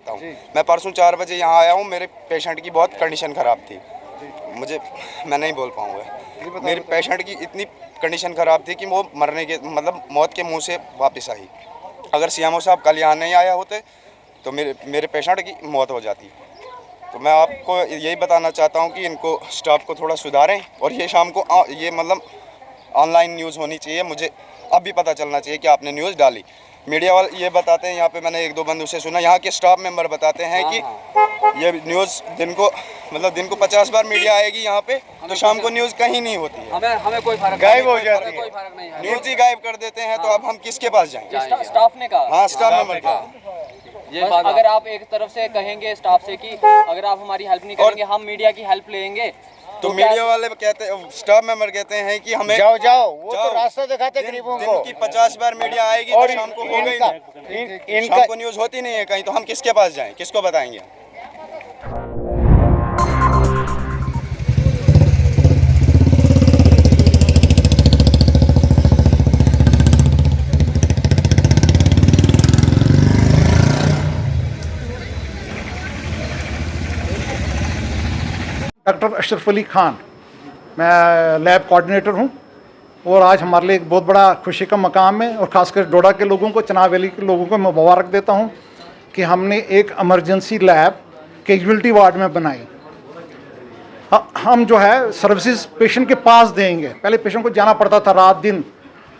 बताता हूँ। मैं परसों 4 बजे यहाँ आया हूँ, मेरे पेशेंट की बहुत कंडीशन ख़राब थी। मैं नहीं बोल पाऊँगा। मेरे पेशेंट की इतनी कंडीशन ख़राब थी कि वो मरने के मतलब मौत के मुँह से वापस आई। अगर सीएमओ साहब कल यहाँ नहीं आया होते तो मेरे पेशेंट की मौत हो जाती। तो मैं आपको यही बताना चाहता हूँ कि इनको स्टाफ को थोड़ा सुधारें, और ये शाम को ये मतलब ऑनलाइन न्यूज़ होनी चाहिए। मुझे अभी पता चलना चाहिए कि आपने न्यूज़ डाली। मीडिया वाले ये बताते हैं, यहाँ पे मैंने 1-2 बंदों से सुना, यहाँ के स्टाफ मेंबर बताते हैं कि ये न्यूज़ दिन को 50 बार मीडिया आएगी यहाँ पे, तो शाम को न्यूज़ कहीं नहीं होती है। हमें कोई फर्क गायब हो जाती है, न्यूज़ ही गायब कर देते हैं। तो अब हम किसके पास जाएंगे? स्टाफ ने कहा। हाँ, स्टाफ मेंबर का। ये बात अगर आप एक तरफ से कहेंगे स्टाफ से कि अगर आप हमारी हेल्प नहीं करेंगे हम मीडिया की हेल्प लेंगे, तो मीडिया वाले कहते हैं, स्टाफ मेंबर कहते हैं कि हमें जाओ वो तो रास्ता दिखाते गरीबों को। दिन की 50 बार मीडिया आएगी और शाम को हो गई, शाम को न्यूज़ होती नहीं है कहीं, तो हम किसके पास जाएं, किसको बताएंगे? डॉक्टर अशरफ अली खान, मैं लैब कोऑर्डिनेटर हूं, और आज हमारे लिए एक बहुत बड़ा खुशी का मकाम है, और ख़ासकर डोडा के लोगों को, चनाब वैली के लोगों को मैं मुबारक देता हूं कि हमने एक इमरजेंसी लैब कैजुअल्टी वार्ड में बनाई। हम जो है सर्विसेज पेशेंट के पास देंगे। पहले पेशेंट को जाना पड़ता था रात दिन,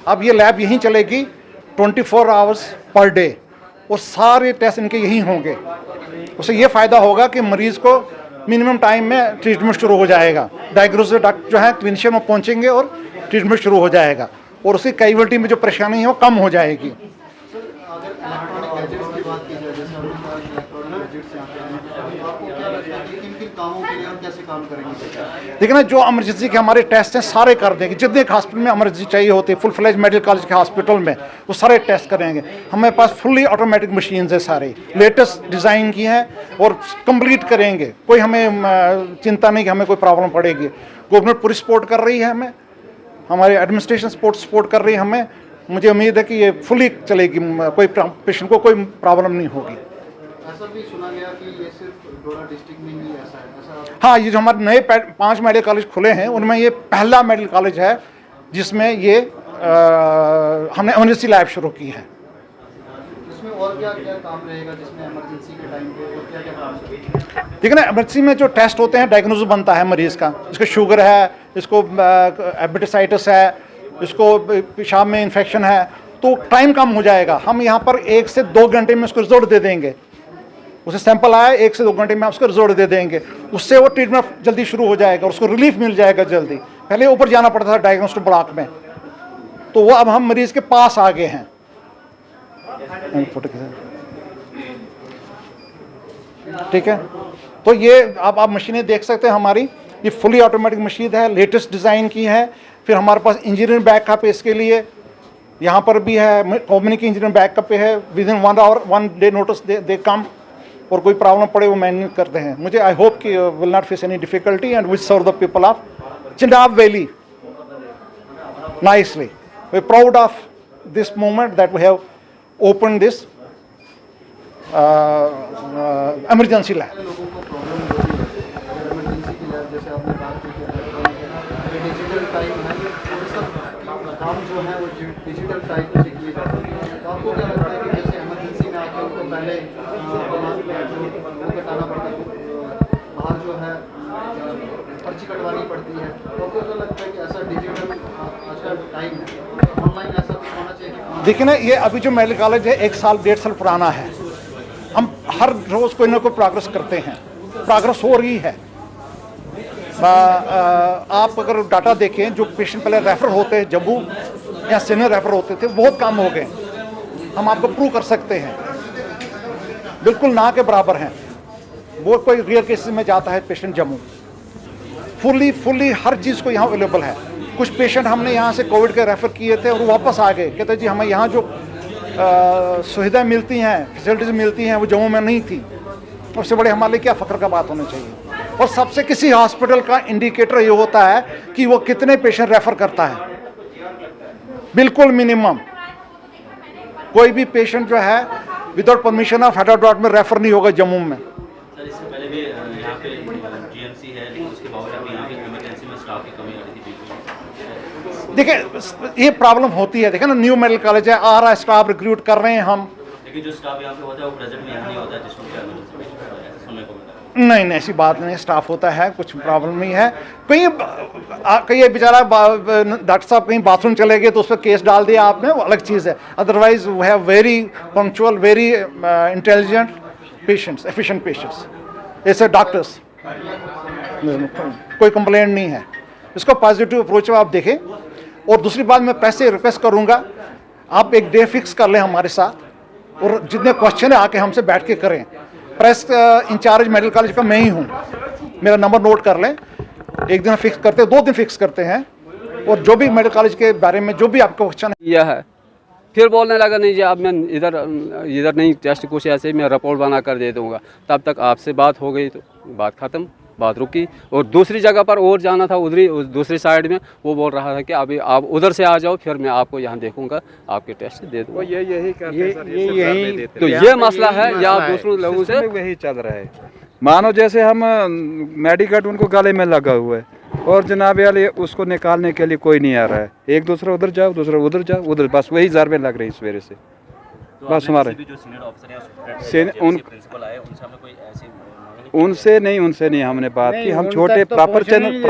अब ये लैब यहीं चलेगी 24 आवर्स पर डे, और सारे टेस्ट इनके यहीं होंगे। उससे ये फ़ायदा होगा कि मरीज़ को मिनिमम टाइम में ट्रीटमेंट शुरू हो जाएगा। डायग्नोसिस डॉक्टर जो है क्लिनिशियन में पहुंचेंगे और ट्रीटमेंट शुरू हो जाएगा, और उसकी कैजुअल्टी में जो परेशानी है वो कम हो जाएगी। देखिए ना, जो इमरजेंसी के हमारे टेस्ट हैं सारे कर देंगे। जितने हॉस्पिटल में इमरजेंसी चाहिए होती है, फुल फ्लेज मेडिकल कॉलेज के हॉस्पिटल में, वो सारे टेस्ट करेंगे। हमारे पास फुल्ली ऑटोमेटिक मशीन्स है, सारे लेटेस्ट डिज़ाइन की हैं, और कंप्लीट करेंगे। कोई हमें चिंता नहीं कि हमें कोई प्रॉब्लम पड़ेगी। गवर्नमेंट पूरी सपोर्ट कर रही है हमें, हमारी एडमिनिस्ट्रेशन सपोर्ट कर रही है हमें। मुझे उम्मीद है कि ये फुली चलेगी, कोई पेशेंट को कोई प्रॉब्लम नहीं होगी। ऐसा भी सुना गया कि ये सिर्फ डोडा डिस्ट्रिक्ट में ही ऐसा है? हाँ, ये जो हमारे नए 5 मेडिकल कॉलेज खुले हैं उनमें ये पहला मेडिकल कॉलेज है जिसमें ये हमने इमरजेंसी लैब शुरू की है। इसमें और क्या क्या काम रहेगा, जिसमें इमरजेंसी के टाइम पे और क्या क्या काम रहेगा? देखिए ना, इमरजेंसी में जो टेस्ट होते हैं, डायग्नोसिस बनता है मरीज़ का, इसको शुगर है, इसको एपेटिसाइटिस है, इसको पेशाब में इन्फेक्शन है, तो टाइम कम हो जाएगा। हम यहाँ पर 1 से 2 घंटे में उसको रिजल्ट दे देंगे। उसे सैंपल आया 1 से 2 घंटे में उसको रिजल्ट दे देंगे, उससे वो ट्रीटमेंट जल्दी शुरू हो जाएगा, उसको रिलीफ मिल जाएगा जल्दी। पहले ऊपर जाना पड़ता था डायग्नोस्टिक ब्लॉक में, तो वो अब हम मरीज़ के पास आ गए हैं। ठीक है, तो ये आप मशीनें देख सकते हैं हमारी, ये फुली ऑटोमेटिक मशीन है, लेटेस्ट डिज़ाइन की है। फिर हमारे पास इंजीनियरिंग बैकअप है इसके लिए, यहाँ पर भी है कम्युनिटी इंजीनियरिंग बैकअप पे है। Within 1 hour 1 day notice दे कम, और कोई प्रॉब्लम पड़े वो मैनेज करते हैं। मुझे आई होप कि will not face any difficulty and will serve the people of Chenab valley nicely. We proud of this moment that we have open this emergency lab. लोगों को प्रॉब्लम होती है इमरजेंसी की लैब, जैसे आपने बात की डिजिटल टाइप है, तो सब काम जो है वो डिजिटल टाइप से किए जाते हैं। तो आपको क्या लगता है कि जैसे इमरजेंसी में आके उनको पहले वो कटाना पड़ता है, बाहर जो है पर्ची कटवानी पड़ती है, तो आपको क्या लगता है कि ऐसा डिजिटल आज का टाइम है, ऑनलाइन ऐसा कुछ होना चाहिए? देखिए ना, ये अभी जो मेडिकल कॉलेज है 1 साल 1.5 साल पुराना है। हम हर रोज़ कोई ना कोई प्रोग्रेस करते हैं, प्रोग्रेस हो रही है। आप अगर डाटा देखें, जो पेशेंट पहले रेफ़र होते हैं जम्मू या सीनियर रेफ़र होते थे, बहुत कम हो गए। हम आपको प्रूव कर सकते हैं, बिल्कुल ना के बराबर हैं। वो कोई रियल केसेस में जाता है पेशेंट जम्मू, फुली हर चीज़ को यहाँ अवेलेबल है। कुछ पेशेंट हमने यहाँ से कोविड के रेफ़र किए थे और वो वापस आ गए, कहते जी हमें यहाँ जो सुविधाएं मिलती हैं, फैसिलिटीज़ मिलती हैं, वो जम्मू में नहीं थी। उससे बड़े हमारे लिए क्या फ़ख्र का बात होनी चाहिए। और सबसे किसी हॉस्पिटल का इंडिकेटर ये होता है कि वो कितने पेशेंट रेफ़र करता है, बिल्कुल मिनिमम। कोई भी पेशेंट जो है विदाउट परमिशन ऑफ हेड में रेफर नहीं होगा जम्मू में। सर इससे पहले भी यहाँ पे जीएमसी है, लेकिन उसके बावजूद भी यहाँ पे इमरजेंसी में स्टाफ की कमी आ रही थी बिल्कुल। देखिए ये प्रॉब्लम होती है, देखिए ना न्यू मेडिकल कॉलेज है, आ रहा है स्टाफ रिक्रूट कर रहे हैं हम, लेकिन जो स्टाफ यहाँ पे होता है वो प्रेजेंट में यहाँ नहीं होता है, जिसको क्या इमरजेंसी पेशेंट होता है, ऐसा सुनने को मिला है। नहीं नहीं ऐसी बात नहीं, स्टाफ होता है, कुछ प्रॉब्लम नहीं है। कहीं बेचारा डॉक्टर साहब कहीं बाथरूम चले गए तो उस पर केस डाल दिया आपने, वो अलग चीज़ है। Otherwise we have very punctual, very intelligent patients, efficient patients, ऐसे डॉक्टर्स, कोई कंप्लेंट नहीं है। इसको पॉजिटिव अप्रोच आप देखें। और दूसरी बात मैं पैसे रिक्वेस्ट करूँगा, आप एक डे फिक्स कर लें हमारे साथ और जितने क्वेश्चन है आके हमसे बैठ के करें। प्रेस इंचार्ज मेडिकल कॉलेज का मैं ही हूँ, मेरा नंबर नोट कर लें। एक दिन फिक्स करते हैं, 2 दिन फिक्स करते हैं, और जो भी मेडिकल कॉलेज के बारे में जो भी आपका क्वेश्चन यह है, फिर बोलने लगा नहीं जी अब मैं इधर नहीं टेस्ट कुछ ऐसे मैं रिपोर्ट बना कर दे दूंगा। तब तक आपसे बात हो गई तो बात ख़त्म, बात रुकी। और दूसरी जगह पर और जाना था, उधर ही दूसरी साइड में वो बोल रहा था कि अभी आप उधर से आ जाओ, फिर मैं आपको यहाँ देखूंगा, आपके टेस्ट दे दूँगा। यही तो ये मसला है या दूसरों लोगों से वही चल रहा है। मानो जैसे हम मेडिकल उनको गले में लगा हुआ है और जनाब वाले उसको निकालने के लिए कोई नहीं आ रहा है। एक दूसरा उधर जाओ, दूसरा उधर जाओ, उधर बस वही जार में लग रही है सवेरे से। तो बस हमारे जो सीनियर ऑफिसर उन प्रिंसिपल आए उनसे हमने कोई ऐसी उनसे नहीं हमने बात की। हम छोटे प्रॉपर चैनल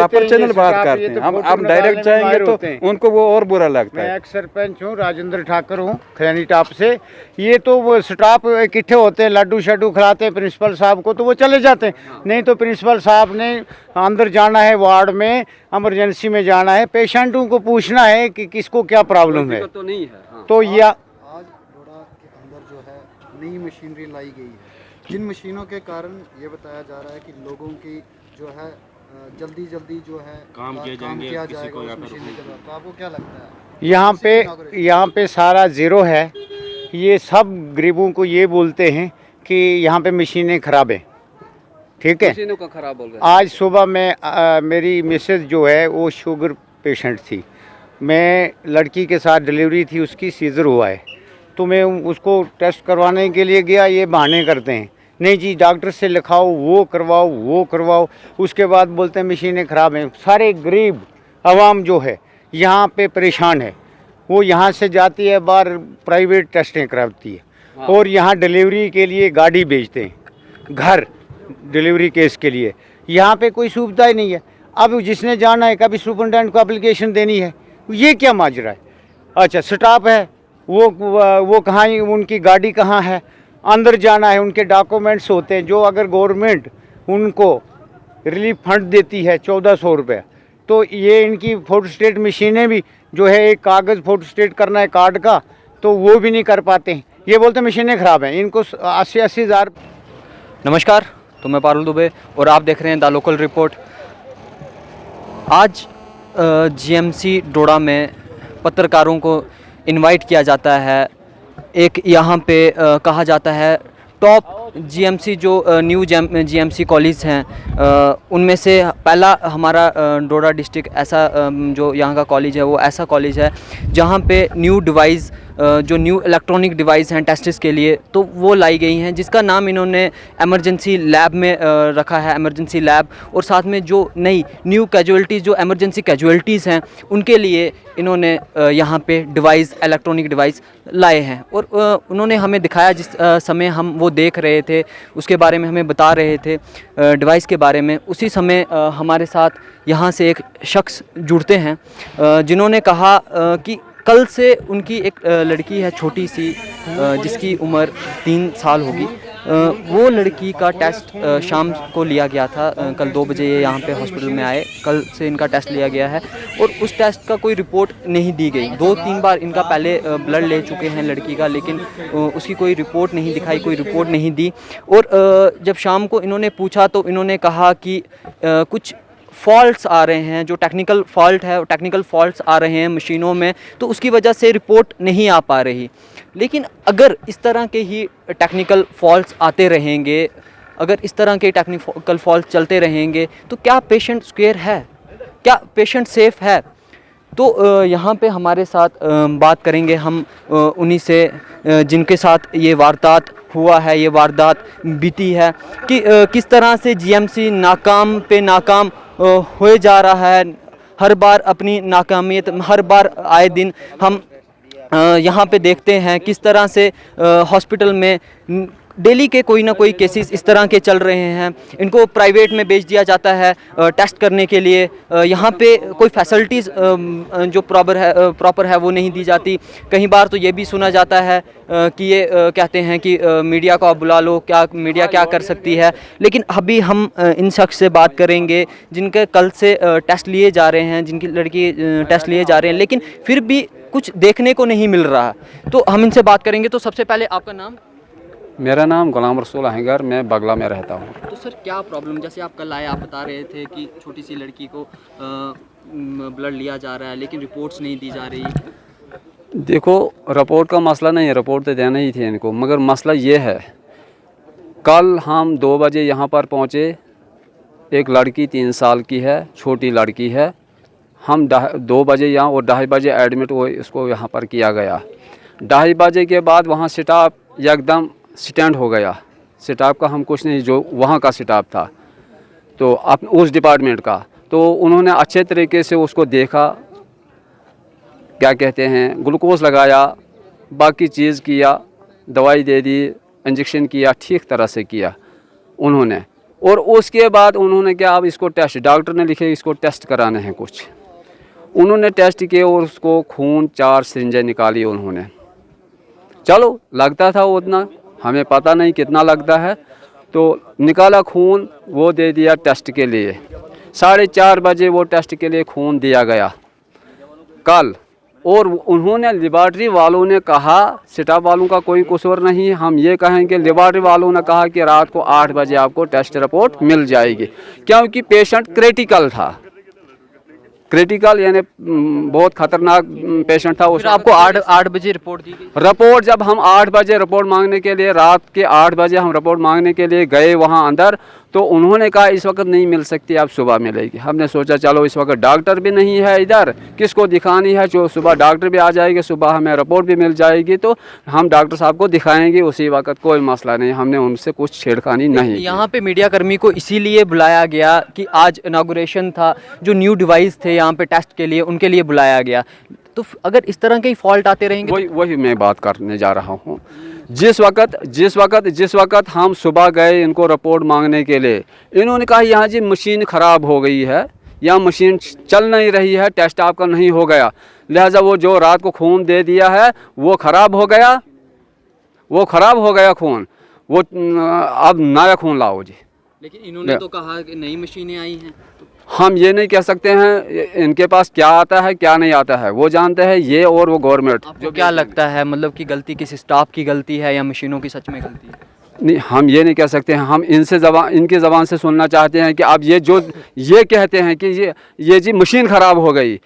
बात करते हैं। हम डायरेक्ट जाएंगे तो उनको वो और बुरा लगता है। मैं एक सरपंच हूँ, राजेंद्र ठाकर हूँ, खैनी टाप से। ये तो वो स्टाफ इकट्ठे होते हैं, लड्डू शड्डू खिलाते हैं प्रिंसिपल साहब को, तो वो चले जाते हैं। नहीं तो प्रिंसिपल साहब ने अंदर जाना है, वार्ड में इमरजेंसी में जाना है, पेशेंटों को पूछना है कि किसको क्या प्रॉब्लम है। तो नहीं है हाँ। तो यह आज डोडा के अंदर जो है नई मशीनरी लाई गई है, जिन मशीनों के कारण ये बताया जा रहा है कि लोगों की जो है जल्दी जो है काम किया जाएगा उस मशीनरी के द्वारा। तो आपको क्या लगता है यहाँ पे सारा ज़ीरो है। ये सब गरीबों को ये बोलते हैं कि यहाँ पे मशीनें ख़राब हैं, ठीक है। मशीनों का खराब बोल रहे हैं। आज सुबह में मेरी मिसेस जो है वो शुगर पेशेंट थी, मैं लड़की के साथ डिलीवरी थी, उसकी सीजर हुआ है, तो मैं उसको टेस्ट करवाने के लिए गया। ये बहाने करते हैं, नहीं जी डॉक्टर से लिखाओ, वो करवाओ। उसके बाद बोलते हैं मशीनें ख़राब हैं। सारे गरीब आवाम जो है यहाँ पे परेशान है। वो यहाँ से जाती है बाहर प्राइवेट टेस्टें कराती है और यहाँ डिलीवरी के लिए गाड़ी भेजते हैं घर डिलीवरी केस के लिए। यहाँ पे कोई सुविधा ही नहीं है। अब जिसने जाना है कभी सुपरिटेंडेंट को एप्लीकेशन देनी है, ये क्या माजरा है। अच्छा स्टाफ है, वो कहाँ, उनकी गाड़ी कहाँ है, अंदर जाना है, उनके डॉक्यूमेंट्स होते हैं जो अगर गवर्नमेंट उनको रिलीफ फंड देती है 1400 रुपये, तो ये इनकी फोटोस्टेट मशीनें भी जो है एक कागज़ फोटोस्टेट करना है कार्ड का, तो वो भी नहीं कर पाते हैं। ये बोलते हैं मशीनें ख़राब हैं, इनको 80-80 हज़ार। नमस्कार, तो मैं पारुल दुबे और आप देख रहे हैं द लोकल रिपोर्ट। आज जीएमसी डोडा में पत्रकारों को इनवाइट किया जाता है। एक यहाँ पे कहा जाता है टॉप जीएमसी जो न्यू जीएमसी कॉलेज हैं उनमें से पहला हमारा डोडा डिस्ट्रिक्ट ऐसा जो यहाँ का कॉलेज है वो ऐसा कॉलेज है जहाँ पे न्यू डिवाइस जो न्यू इलेक्ट्रॉनिक डिवाइस हैं टेस्ट्स के लिए, तो वो लाई गई हैं, जिसका नाम इन्होंने एमरजेंसी लैब में रखा है, एमरजेंसी लैब। और साथ में जो नई न्यू कैजुअलिटीज़ जो एमरजेंसी कैजुअलिटीज़ हैं उनके लिए इन्होंने यहाँ पे डिवाइस, इलेक्ट्रॉनिक डिवाइस लाए हैं। और उन्होंने हमें दिखाया, जिस समय हम वो देख रहे थे उसके बारे में हमें बता रहे थे डिवाइस के बारे में, उसी समय हमारे साथ यहाँ से एक शख्स जुड़ते हैं जिन्होंने कहा कि कल से उनकी एक लड़की है छोटी सी जिसकी उम्र 3 साल होगी। वो लड़की का टेस्ट शाम को लिया गया था। कल 2 बजे ये यहाँ पे हॉस्पिटल में आए, कल से इनका टेस्ट लिया गया है और उस टेस्ट का कोई रिपोर्ट नहीं दी गई। 2-3 बार इनका पहले ब्लड ले चुके हैं लड़की का, लेकिन उसकी कोई रिपोर्ट नहीं दिखाई, कोई रिपोर्ट नहीं दी। और जब शाम को इन्होंने पूछा तो इन्होंने कहा कि कुछ फॉल्ट्स आ रहे हैं, जो टेक्निकल फॉल्ट है, टेक्निकल फॉल्ट्स आ रहे हैं मशीनों में, तो उसकी वजह से रिपोर्ट नहीं आ पा रही। लेकिन अगर इस तरह के ही टेक्निकल फॉल्ट्स आते रहेंगे, अगर इस तरह के टेक्निकल फॉल्ट चलते रहेंगे तो क्या पेशेंट सिक्योर है, क्या पेशेंट सेफ़ है? तो यहाँ पे हमारे साथ बात करेंगे हम उन्हीं से जिनके साथ ये वारदात हुआ है, ये वारदात बीती है कि किस तरह से जीएमसी नाकाम पे नाकाम होए जा रहा है। हर बार अपनी नाकामियत, हर बार आए दिन हम यहाँ पे देखते हैं किस तरह से हॉस्पिटल में डेली के कोई ना कोई केसेस इस तरह के चल रहे हैं। इनको प्राइवेट में भेज दिया जाता है टेस्ट करने के लिए। यहाँ पे कोई फैसिलिटीज़ जो प्रॉपर है वो नहीं दी जाती। कई बार तो ये भी सुना जाता है कि ये कहते हैं कि मीडिया को आप बुला लो, क्या मीडिया क्या कर सकती है। लेकिन अभी हम इन शख्स से बात करेंगे जिनके कल से टेस्ट लिए जा रहे हैं, जिनकी लड़की टेस्ट लिए जा रहे हैं, लेकिन फिर भी कुछ देखने को नहीं मिल रहा। तो हम इनसे बात करेंगे। तो सबसे पहले आपका नाम? मेरा नाम गुलाम रसूल अहंगर, मैं बगला में रहता हूँ। तो सर क्या प्रॉब्लम, जैसे आप कल आए, आप बता रहे थे कि छोटी सी लड़की को ब्लड लिया जा रहा है लेकिन रिपोर्ट्स नहीं दी जा रही। देखो, रिपोर्ट का मसला नहीं है, रिपोर्ट तो देना ही थी इनको, मगर मसला ये है, कल हम 2 बजे यहाँ पर पहुँचे। एक लड़की 3 साल की है, छोटी लड़की है। हम 2 बजे यहाँ और 2:30 बजे एडमिट वो इसको यहाँ पर किया गया। 2:30 बजे के बाद वहाँ स्टाफ एकदम स्टैंड हो गया। स्टाफ का हम कुछ नहीं, जो वहाँ का स्टाफ था तो उस डिपार्टमेंट का, तो उन्होंने अच्छे तरीके से उसको देखा, क्या कहते हैं, ग्लूकोज लगाया, बाकी चीज़ किया, दवाई दे दी, इंजेक्शन किया, ठीक तरह से किया उन्होंने। और उसके बाद उन्होंने क्या, अब इसको टेस्ट, डॉक्टर ने लिखे इसको टेस्ट कराने हैं कुछ। उन्होंने टेस्ट किए और उसको खून 4 सिरिंजें निकाली उन्होंने। चलो, लगता था उतना, हमें पता नहीं कितना लगता है, तो निकाला खून, वो दे दिया टेस्ट के लिए। 4:30 बजे वो टेस्ट के लिए खून दिया गया कल। और उन्होंने, लेबॉर्ट्री वालों ने कहा, स्टाफ वालों का कोई कसूर नहीं, हम ये कहेंगे, लेबॉर्ट्री वालों ने कहा कि रात को 8 बजे आपको टेस्ट रिपोर्ट मिल जाएगी, क्योंकि पेशेंट क्रिटिकल था। क्रिटिकल यानी बहुत खतरनाक पेशेंट था। फिर आपको 8 बजे रिपोर्ट दी गई? रिपोर्ट जब हम 8 बजे रिपोर्ट मांगने के लिए, रात के 8 बजे हम रिपोर्ट मांगने के लिए गए वहाँ अंदर, तो उन्होंने कहा इस वक्त नहीं मिल सकती, अब सुबह मिलेगी। हमने सोचा चलो इस वक्त डॉक्टर भी नहीं है इधर, किसको दिखानी है, जो सुबह डॉक्टर भी आ जाएगी, सुबह हमें रिपोर्ट भी मिल जाएगी, तो हम डॉक्टर साहब को दिखाएंगे उसी वक्त, कोई मसला नहीं। हमने उनसे कुछ छेड़खानी नहीं। यहाँ पे मीडिया कर्मी को इसीलिए बुलाया गया कि आज इनागुरेशन था, जो न्यू डिवाइस थे यहाँ पे टेस्ट के लिए, उनके लिए बुलाया गया। तो अगर इस तरह के ही फॉल्ट आते रहेंगे, वही मैं बात करने जा रहा हूँ। जिस वक्त हम सुबह गए इनको रिपोर्ट मांगने के लिए, इन्होंने कहा यहाँ जी मशीन ख़राब हो गई है, या मशीन चल नहीं रही है, टेस्ट आपका नहीं हो गया, लिहाजा वो जो रात को खून दे दिया है वो ख़राब हो गया, खून, वो अब नया खून लाओ जी। लेकिन इन्होंने तो कहा कि नई मशीनें आई हैं। हम ये नहीं कह सकते हैं इनके पास क्या आता है क्या नहीं आता है, वो जानते हैं ये, और वो गवर्नमेंट। जो क्या लगता है, मतलब कि गलती किसी स्टाफ की गलती है या मशीनों की सच में गलती है? नहीं, हम ये नहीं कह सकते हैं। हम इनकी ज़बान से सुनना चाहते हैं कि अब ये कहते हैं कि ये जी मशीन ख़राब हो गई,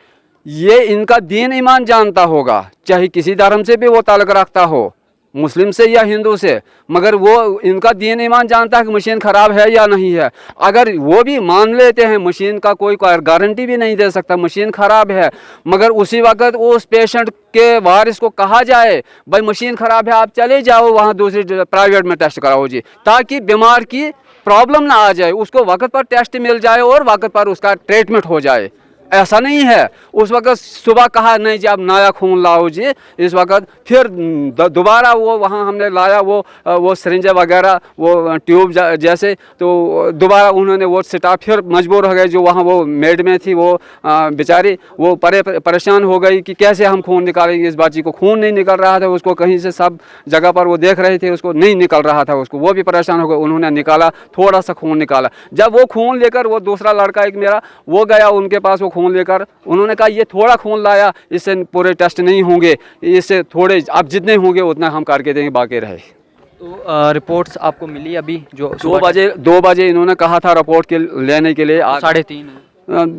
ये इनका दीन ईमान जानता होगा, चाहे किसी धर्म से भी वो ताल्लुक़ रखता हो, मुस्लिम से या हिंदू से, मगर वो इनका दीन ईमान जानता है कि मशीन ख़राब है या नहीं है। अगर वो भी मान लेते हैं, मशीन का कोई गारंटी भी नहीं दे सकता, मशीन ख़राब है, मगर उसी वक्त उस पेशेंट के वारिस को कहा जाए भाई मशीन ख़राब है, आप चले जाओ वहाँ दूसरी प्राइवेट में टेस्ट कराओ जी, ताकि बीमार की प्रॉब्लम ना आ जाए, उसको वक्त पर टेस्ट मिल जाए और वक्त पर उसका ट्रीटमेंट हो जाए। ऐसा नहीं है। उस वक्त सुबह कहा नहीं जी आप नया खून लाओ जी, इस वक्त फिर दोबारा वो वहाँ हमने लाया वो सिरिंज वगैरह, वो ट्यूब जैसे, तो दोबारा उन्होंने वो स्टाफ फिर मजबूर हो गए, जो वहाँ वो मेड में थी वो बेचारी, वो परेशान हो गई कि कैसे हम खून निकालेंगे, इस बाजी को खून नहीं निकल रहा था, उसको कहीं से सब जगह पर वो देख रहे थे, उसको नहीं निकल रहा था, उसको वो भी परेशान हो गए। उन्होंने निकाला, थोड़ा सा खून निकाला। जब वो खून लेकर वो दूसरा लड़का एक मेरा वो गया उनके पास वो खून लेकर, उन्होंने कहा ये थोड़ा खून लाया, इससे पूरे टेस्ट नहीं होंगे, इससे थोड़े अब जितने होंगे उतना हम करके देंगे, बाकी रहे। तो रिपोर्ट्स आपको मिली अभी? जो 2 बजे इन्होंने कहा था रिपोर्ट के लेने के लिए, 3:30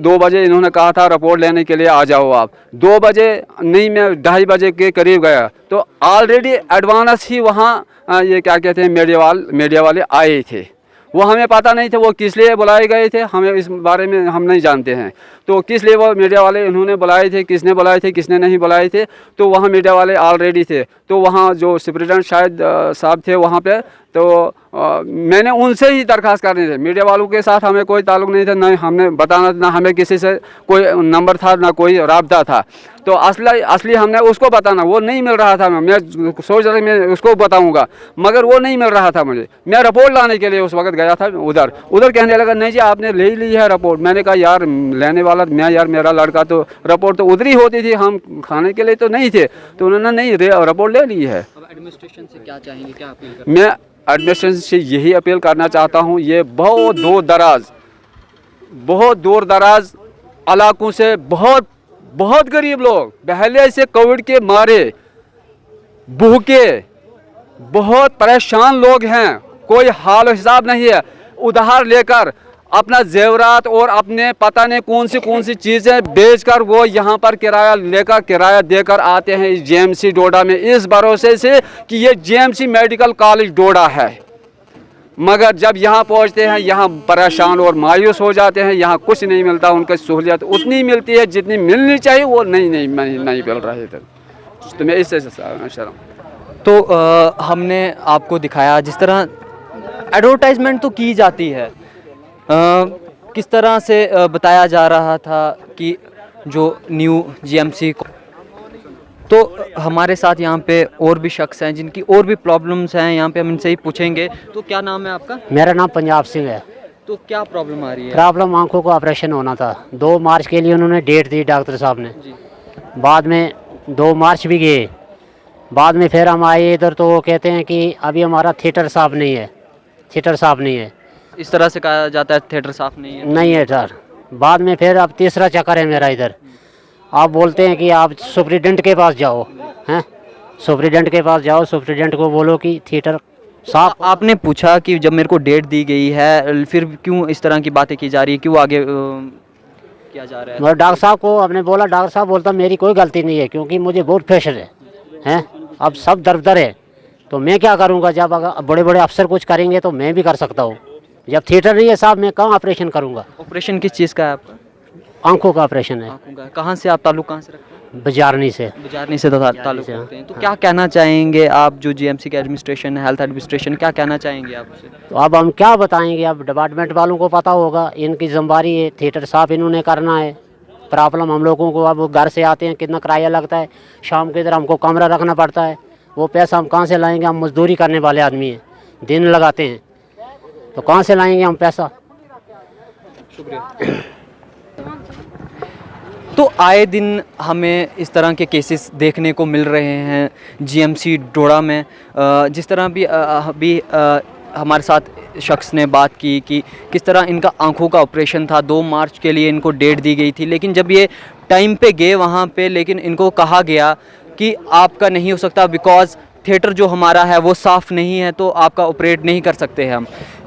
2 बजे इन्होंने कहा था रिपोर्ट लेने के लिए आ जाओ आप। 2 बजे नहीं, मैं 2:30 बजे के करीब गया तो ऑलरेडी एडवांस ही वहाँ ये क्या कहते हैं मीडिया वाले आए थे। वो हमें पता नहीं था वो किस लिए बुलाए गए थे, हमें इस बारे में हम नहीं जानते हैं। तो किस लिए वो मीडिया वाले इन्होंने बुलाए थे, किसने बुलाए थे, किसने नहीं बुलाए थे, तो वहाँ मीडिया वाले ऑलरेडी थे। तो वहाँ जो सुप्रिटेंडेंट शायद साहब थे वहाँ पे, तो मैंने उनसे ही दरख्वास्त करनी थी। मीडिया वालों के साथ हमें कोई ताल्लुक़ नहीं था, ना हमने बताना, ना हमें किसी से कोई नंबर था, ना कोई राब्ता था। तो असली हमने उसको बताना, वो नहीं मिल रहा था। मैं सोच रहा मैं उसको बताऊंगा, मगर वो नहीं मिल रहा था मुझे। मैं रिपोर्ट लाने के लिए उस वक्त गया था उधर कहने लगा नहीं जी आपने ले ली है रिपोर्ट। मैंने कहा यार लेने वाला मैं, यार मेरा लड़का तो रिपोर्ट तो उधर ही होती थी, हम खाने के लिए तो नहीं थे। तो उन्होंने नहीं रिपोर्ट ले ली है। अब एडमिनिस्ट्रेशन से क्या चाहेंगे, क्या अपील करें? मैं एडमिनिस्ट्रेशन से यही अपील करना चाहता हूँ, ये बहुत दूर दराज इलाकों से बहुत गरीब लोग पहले से कोविड के मारे भूखे बहुत परेशान लोग हैं, कोई हाल हिसाब नहीं है। उधार लेकर अपना जेवरात और अपने पता नहीं कौन सी चीज़ें बेचकर वो यहाँ पर किराया देकर आते हैं इस जीएमसी डोडा में, इस भरोसे से कि ये जीएमसी मेडिकल कॉलेज डोडा है। मगर जब यहाँ पहुँचते हैं यहाँ परेशान और मायूस हो जाते हैं। यहाँ कुछ नहीं मिलता, उनकी सहूलियत उतनी मिलती है जितनी मिलनी चाहिए वो नहीं मिल रही है। तो मैं इससे शर्म। तो हमने आपको दिखाया जिस तरह एडवर्टाइजमेंट तो की जाती है, किस तरह से बताया जा रहा था कि जो न्यू जीएमसी को, तो हमारे साथ यहाँ पे और भी शख्स हैं जिनकी और भी प्रॉब्लम्स हैं, यहाँ पे हम इनसे ही पूछेंगे। तो क्या नाम है आपका? मेरा नाम पंजाब सिंह है। तो क्या प्रॉब्लम आ रही है? प्रॉब्लम आंखों का ऑपरेशन होना था, 2 मार्च के लिए उन्होंने डेट दी डॉक्टर साहब ने जी। बाद में 2 मार्च भी गए, बाद में फिर हम आए इधर तो वो कहते हैं कि अभी हमारा थिएटर साफ नहीं है। इस तरह से कहा जाता है थिएटर साफ नहीं है सर। बाद में फिर अब तीसरा चक्कर है मेरा इधर, आप बोलते हैं कि आप सुप्रिटेंडेंट के पास जाओ, हैं सुप्रिटेंडेंट के पास जाओ, सुप्रिटेंडेंट को बोलो कि थिएटर साफ। आपने पूछा कि जब मेरे को डेट दी गई है फिर क्यों इस तरह की बातें की जा रही है, क्यों आगे किया जा रहा है? और डॉक्टर साहब को हमने बोला, डॉक्टर साहब बोलता मेरी कोई गलती नहीं है क्योंकि मुझे बहुत प्रेशर है। अब सब दर है तो मैं क्या करूँगा, जब अगर बड़े बड़े अफसर कुछ करेंगे तो मैं भी कर सकता हूँ। जब थिएटर नहीं है साहब मैं कहाँ ऑपरेशन करूँगा? ऑपरेशन किस चीज़ का है आपका? आंखों का ऑपरेशन है। आँखों का। कहाँ से आप ताल्लुक कहाँ से रखते हैं? बाजारनी से तो ताल्लुक रखते हैं। तो क्या कहना चाहेंगे आप, जो जीएमसी का एडमिनिस्ट्रेशन है, हेल्थ एडमिनिस्ट्रेशन, क्या कहना चाहेंगे आप उसे? तो अब हम क्या बताएंगे, अब डिपार्टमेंट वालों को पता होगा, इनकी जिम्मेदारी है, थिएटर साफ इन्होंने करना है। प्रॉब्लम हम लोगों को, अब घर से आते हैं कितना किराया लगता है, शाम के इधर हमको कमरा रखना पड़ता है, वो पैसा हम कहाँ से लाएंगे? हम मजदूरी करने वाले आदमी हैं, दिन लगाते हैं, तो कहाँ से लाएंगे हम पैसा? शुक्रिया। तो आए दिन हमें इस तरह के केसेस देखने को मिल रहे हैं जीएमसी डोडा में। जिस तरह भी अभी हमारे साथ शख्स ने बात की कि किस तरह इनका आंखों का ऑपरेशन था, 2 मार्च के लिए इनको डेट दी गई थी, लेकिन जब ये टाइम पे गए वहाँ पे, लेकिन इनको कहा गया कि आपका नहीं हो सकता बिकॉज़ थिएटर जो हमारा है वो साफ़ नहीं है, तो आपका ऑपरेट नहीं कर सकते हैं हम।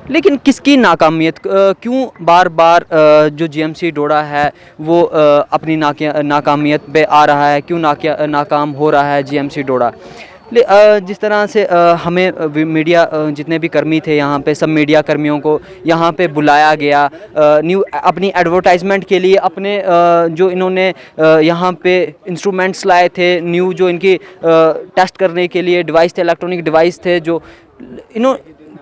लेकिन किसकी नाकामियत, क्यों बार बार जो जीएमसी डोडा है वो अपनी नाकामियत पे आ रहा है, क्यों नाकाम हो रहा है जीएमसी डोडा? जिस तरह से हमें मीडिया जितने भी कर्मी थे यहाँ पे, सब मीडिया कर्मियों को यहाँ पे बुलाया गया न्यू अपनी एडवर्टाइजमेंट के लिए। अपने जो इन्होंने यहाँ पे इंस्ट्रूमेंट्स लाए थे, न्यू जो इनकी टेस्ट करने के लिए डिवाइस थे, इलेक्ट्रॉनिक डिवाइस थे, जो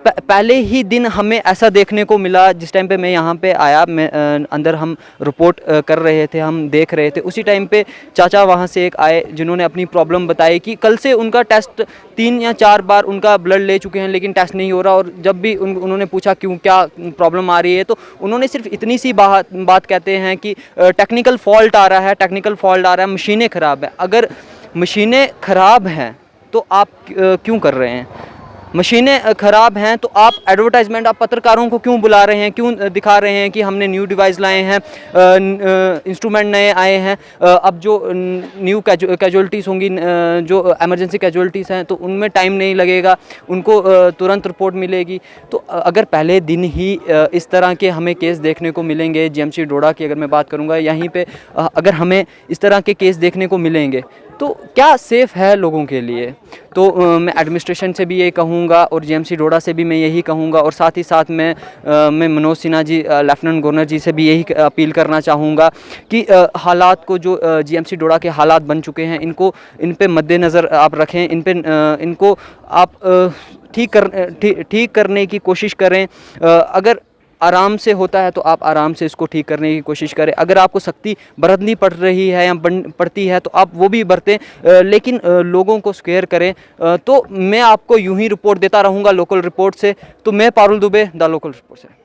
पहले ही दिन हमें ऐसा देखने को मिला। जिस टाइम पे मैं यहाँ पे आया, मैं अंदर हम रिपोर्ट कर रहे थे, हम देख रहे थे, उसी टाइम पे चाचा वहाँ से एक आए जिन्होंने अपनी प्रॉब्लम बताई कि कल से उनका टेस्ट 3 या 4 बार उनका ब्लड ले चुके हैं लेकिन टेस्ट नहीं हो रहा। और जब भी उन्होंने पूछा क्यों, क्या प्रॉब्लम आ रही है, तो उन्होंने सिर्फ इतनी सी बात कहते हैं कि टेक्निकल फॉल्ट आ रहा है, मशीनें ख़राब है। अगर मशीनें ख़राब हैं तो आप क्यों कर रहे हैं? मशीनें ख़राब हैं तो आप एडवर्टाइजमेंट, आप पत्रकारों को क्यों बुला रहे हैं, क्यों दिखा रहे हैं कि हमने न्यू डिवाइस लाए हैं, इंस्ट्रूमेंट नए आए हैं, अब जो न्यू कैजुअलिटीज़ होंगी, जो एमरजेंसी कैजुअलिटीज़ हैं, तो उनमें टाइम नहीं लगेगा, उनको तुरंत रिपोर्ट मिलेगी। तो अगर पहले दिन ही इस तरह के हमें केस देखने को मिलेंगे, जीएमसी डोडा की अगर मैं बात करूँगा, यहीं पर अगर हमें इस तरह के केस देखने को मिलेंगे तो क्या सेफ़ है लोगों के लिए? तो मैं एडमिनिस्ट्रेशन से भी ये कहूँगा और जीएमसी डोडा से भी मैं यही कहूँगा, और साथ ही साथ मैं मनोज सिन्हा जी, लेफ्टिनेंट गवर्नर जी से भी यही अपील करना चाहूँगा कि हालात को, जो जीएमसी डोडा के हालात बन चुके हैं, इन पे मद्देनज़र आप रखें, इनको आप ठीक करने की कोशिश करें। अगर आराम से होता है तो आप आराम से इसको ठीक करने की कोशिश करें। अगर आपको सख्ती बरतनी पड़ रही है या पड़ती है तो आप वो भी बरतें, लेकिन लोगों को स्क्वेयर करें। तो मैं आपको यूं ही रिपोर्ट देता रहूँगा लोकल रिपोर्ट से। तो मैं Parul Dubey, the local report से।